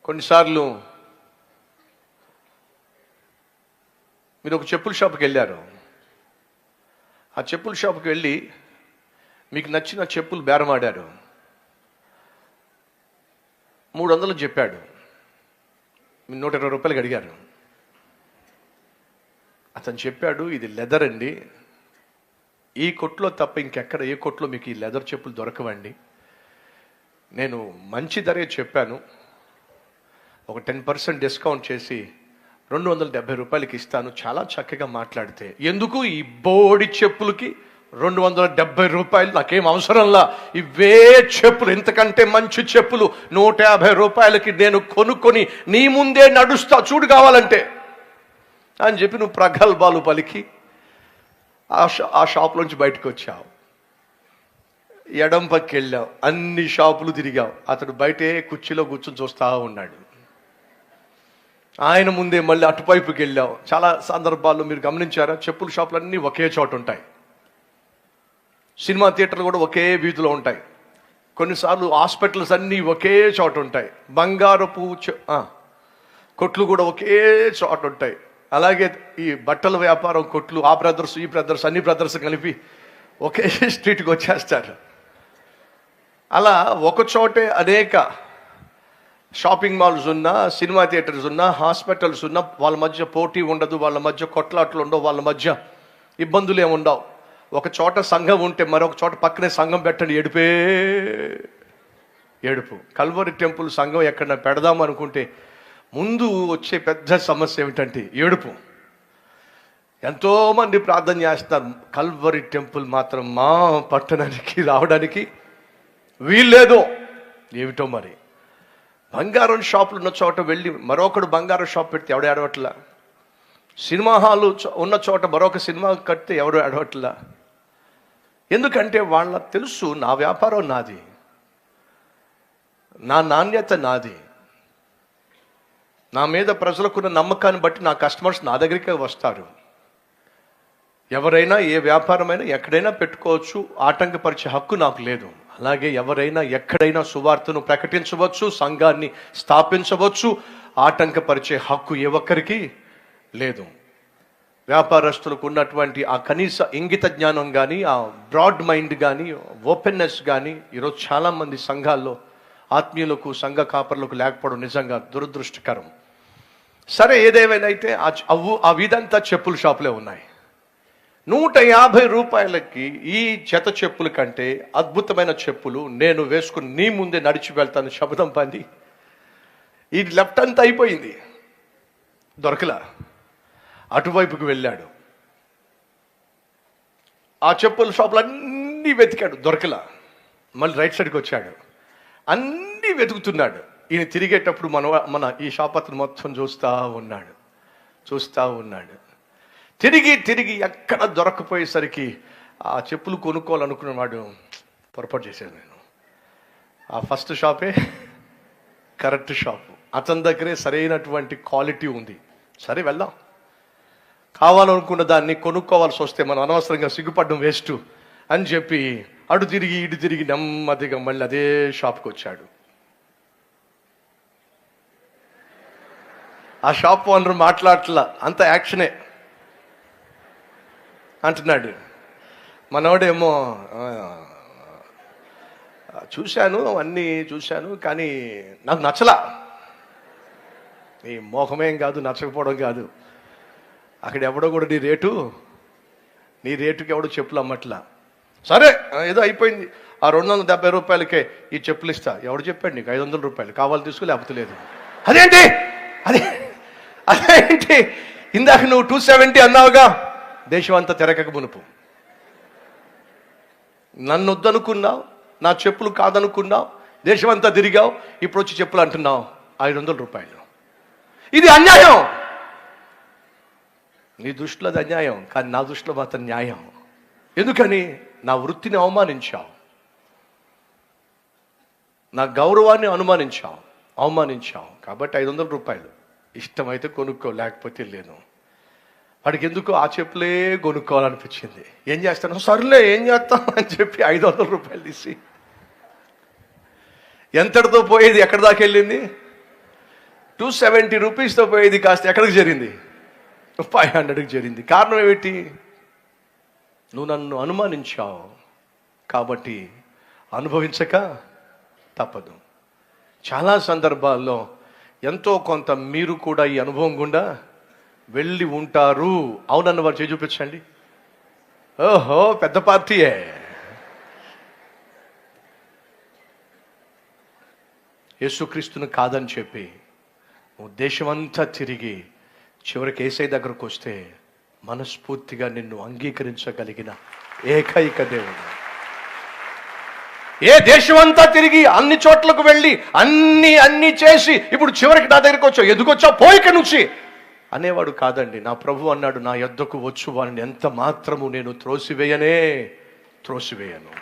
కొన్నిసార్లు మీరు ఒక చెప్పుల షాప్కి వెళ్ళారు. ఆ చెప్పుల షాప్కి వెళ్ళి మీకు నచ్చిన చెప్పులు బేరమాడారు. 300 చెప్పాడు, మీరు 120 రూపాయలకి అడిగారు. అతను చెప్పాడు, ఇది లెదర్ అండి, ఈ కొట్లో తప్ప ఇంకెక్కడ ఏ కొట్లో మీకు ఈ లెదర్ చెప్పులు దొరకవండి. నేను మంచి ధరే చెప్పాను, ఒక 10% డిస్కౌంట్ చేసి 270 రూపాయలకి ఇస్తాను. చాలా చక్కగా మాట్లాడితే, ఎందుకు ఈ బోడి చెప్పులకి 270 రూపాయలు? నాకేం అవసరంలా, ఇవే చెప్పులు, ఇంతకంటే మంచి చెప్పులు 150 రూపాయలకి నేను కొనుక్కొని నీ ముందే నడుస్తా, చూడు కావాలంటే అని చెప్పి నువ్వు ప్రగల్భాలు పలికి ఆ షాప్లోంచి బయటకు వచ్చావు. ఎడం పక్కకి వెళ్ళావు, అన్ని షాపులు తిరిగావు. అతడు బయటే కుర్చీలో కూర్చొని చూస్తా ఉన్నాడు. ఆయన ముందే మళ్ళీ అటువైపుకి వెళ్ళావు. చాలా సందర్భాల్లో మీరు గమనించారా, చెప్పుల షాపులు అన్నీ ఒకే చోట ఉంటాయి. సినిమా థియేటర్లు కూడా ఒకే వీధిలో ఉంటాయి. కొన్నిసార్లు హాస్పిటల్స్ అన్నీ ఒకే చోట ఉంటాయి. బంగారపు కొట్లు కూడా ఒకే చోట ఉంటాయి. అలాగే ఈ బట్టల వ్యాపారం కొట్లు, ఆ బ్రదర్స్ ఈ బ్రదర్స్ అన్ని బ్రదర్స్ కలిపి ఒకే స్ట్రీట్కి వచ్చేస్తారు. అలా ఒక చోటే అనేక షాపింగ్ మాల్స్ ఉన్నా, సినిమా థియేటర్స్ ఉన్నా, హాస్పిటల్స్ ఉన్నా, వాళ్ళ మధ్య పోటీ ఉండదు, వాళ్ళ మధ్య కొట్లాట్లు ఉండవు, వాళ్ళ మధ్య ఇబ్బందులు ఏమి ఉండవు. ఒక చోట సంఘం ఉంటే మరొక చోట పక్కనే సంఘం పెట్టండి, ఏడుపు. కల్వరి టెంపుల్ సంఘం ఎక్కడన్నా పెడదాం అనుకుంటే ముందు వచ్చే పెద్ద సమస్య ఏమిటంటే ఏడుపు. ఎంతోమంది ప్రార్థన చేస్తున్నారు, కల్వరి టెంపుల్ మాత్రం మా పట్టణానికి రావడానికి వీల్లేదు. ఏమిటో మరి, బంగారం షాపులు ఉన్న చోట వెళ్ళి మరొకడు బంగారం షాప్ పెడితే ఎవడు ఏడవట్లా? సినిమా హాలు ఉన్న చోట మరొక సినిమా కడితే ఎవడు ఏడవట్లా? ఎందుకంటే వాళ్ళ తెలుసు, నా వ్యాపారం నాది, నా నాణ్యత నాది, నా మీద ప్రజలకున్న నమ్మకాన్ని బట్టి నా కస్టమర్స్ నా దగ్గరికే వస్తారు. ఎవరైనా ఏ వ్యాపారమైనా ఎక్కడైనా పెట్టుకోవచ్చు, ఆటంకపరిచే హక్కు నాకు లేదు. అలాగే ఎవరైనా ఎక్కడైనా సువార్తను ప్రకటించవచ్చు, సంఘాన్ని స్థాపించవచ్చు, ఆటంకపరిచే హక్కు ఏ ఒక్కరికి లేదు. వ్యాపారస్తులకు ఉన్నటువంటి ఆ కనీస ఇంగిత జ్ఞానం కానీ, ఆ బ్రాడ్ మైండ్ కానీ, ఓపెన్నెస్ కానీ ఈరోజు చాలామంది సంఘాల్లో ఆత్మీయులకు, సంఘ కాపర్లకు లేకపోవడం నిజంగా దురదృష్టకరం. సరే, ఏదేమైనా అయితే ఆ వీధంతా చెప్పుల షాపులే ఉన్నాయి. 150 రూపాయలకి ఈ జత చెప్పుల కంటే అద్భుతమైన చెప్పులు నేను వేసుకుని నీ ముందే నడిచి వెళ్తాను శబ్దం పంది. ఇది లెఫ్ట్ అంతా అయిపోయింది, దొరకలా. అటువైపుకి వెళ్ళాడు, ఆ చెప్పుల షాపులు అన్నీ వెతికాడు, దొరకలా. మళ్ళీ రైట్ సైడ్కి వచ్చాడు, అన్నీ వెతుకుతున్నాడు. ఈయన తిరిగేటప్పుడు మన ఈ షాప్ అతను మొత్తం చూస్తూ ఉన్నాడు. తిరిగి ఎక్కడ దొరకపోయేసరికి ఆ చెప్పులు కొనుక్కోవాలనుకున్నవాడు పొరపాటు చేశాను. నేను ఆ ఫస్ట్ షాపే కరెక్ట్ షాపు, అతని దగ్గరే సరైనటువంటి క్వాలిటీ ఉంది. సరే వెళ్దాం, కావాలనుకున్న దాన్ని కొనుక్కోవాల్సి వస్తే మనం అనవసరంగా సిగ్గుపడడం వేస్ట్ అని చెప్పి అటు తిరిగి ఇటు తిరిగి నెమ్మదిగా మళ్ళీ అదే షాప్కి వచ్చాడు. ఆ షాప్ ఓనర్ మాట్లాడట్లా, అంత యాక్షనే అంటున్నాడు. మనోడేమో అన్నీ చూశాను కానీ నాకు నచ్చలా. నీ మోహమేం కాదు, నచ్చకపోవడం కాదు. అక్కడ ఎవడో కూడా నీ రేటుకి ఎవడో చెప్పులు అమ్మట్లా. సరే ఏదో అయిపోయింది, ఆ 270 రూపాయలకే ఈ చెప్పులు ఇస్తా. ఎవడు చెప్పాడు నీకు 500 రూపాయలు కావాలి తీసుకో, లేకపోతే లేదు. అదేంటి అదేంటి ఇందాక నువ్వు 270 అన్నావుగా. దేశం అంతా తిరగక మునుపు నన్ను వద్దనుకున్నావు, నా చెప్పులు కాదనుకున్నావు, దేశం అంతా తిరిగావు, ఇప్పుడు వచ్చి చెప్పులు అంటున్నావు 500 రూపాయలు. ఇది అన్యాయం. నీ దృష్టిలో అది అన్యాయం, కానీ నా దృష్టిలో మాత్రం న్యాయం. ఎందుకని? నా వృత్తిని అవమానించావు, నా గౌరవాన్ని అవమానించావు. కాబట్టి 500 రూపాయలు ఇష్టమైతే కొనుక్కో, లేకపోతే లేదు. వాడికి ఎందుకు ఆ చెప్పులే కొనుక్కోవాలనిపించింది. ఏం చేస్తాను, సర్లే ఏం చేస్తాం అని చెప్పి 500 రూపాయలు తీసి ఎంతటితో పోయేది ఎక్కడి దాకా వెళ్ళింది? 270 రూపీస్తో పోయేది కాస్త ఎక్కడికి జరిగింది? 500కి జరిగింది. కారణం ఏమిటి? నువ్వు నన్ను అనుమానించావు, కాబట్టి అనుభవించక తప్పదు. చాలా సందర్భాల్లో ఎంతో కొంత మీరు కూడా ఈ అనుభవం గుండా వెళ్ళి ఉంటారు. అవునన్న వారు చేయి చూపించండి. ఓహో, పెద్ద పార్టీయే. యేసుక్రీస్తును కాదని చెప్పి నువ్వు దేశమంతా తిరిగి చివరికి యేసయ్య దగ్గరకు వస్తే మనస్ఫూర్తిగా నిన్ను అంగీకరించగలిగిన ఏకైక దేవుడు. ఏ దేశమంతా తిరిగి అన్ని చోట్లకు వెళ్ళి అన్ని చేసి ఇప్పుడు చివరికి నా దగ్గరకు వచ్చావు, ఎదుకొచ్చావు, పోయిక నుంచి అనేవాడు కాదండి. నా ప్రభు అన్నాడు, నా యొద్దకు వచ్చు వారిని ఎంత మాత్రము నేను త్రోసివేయను.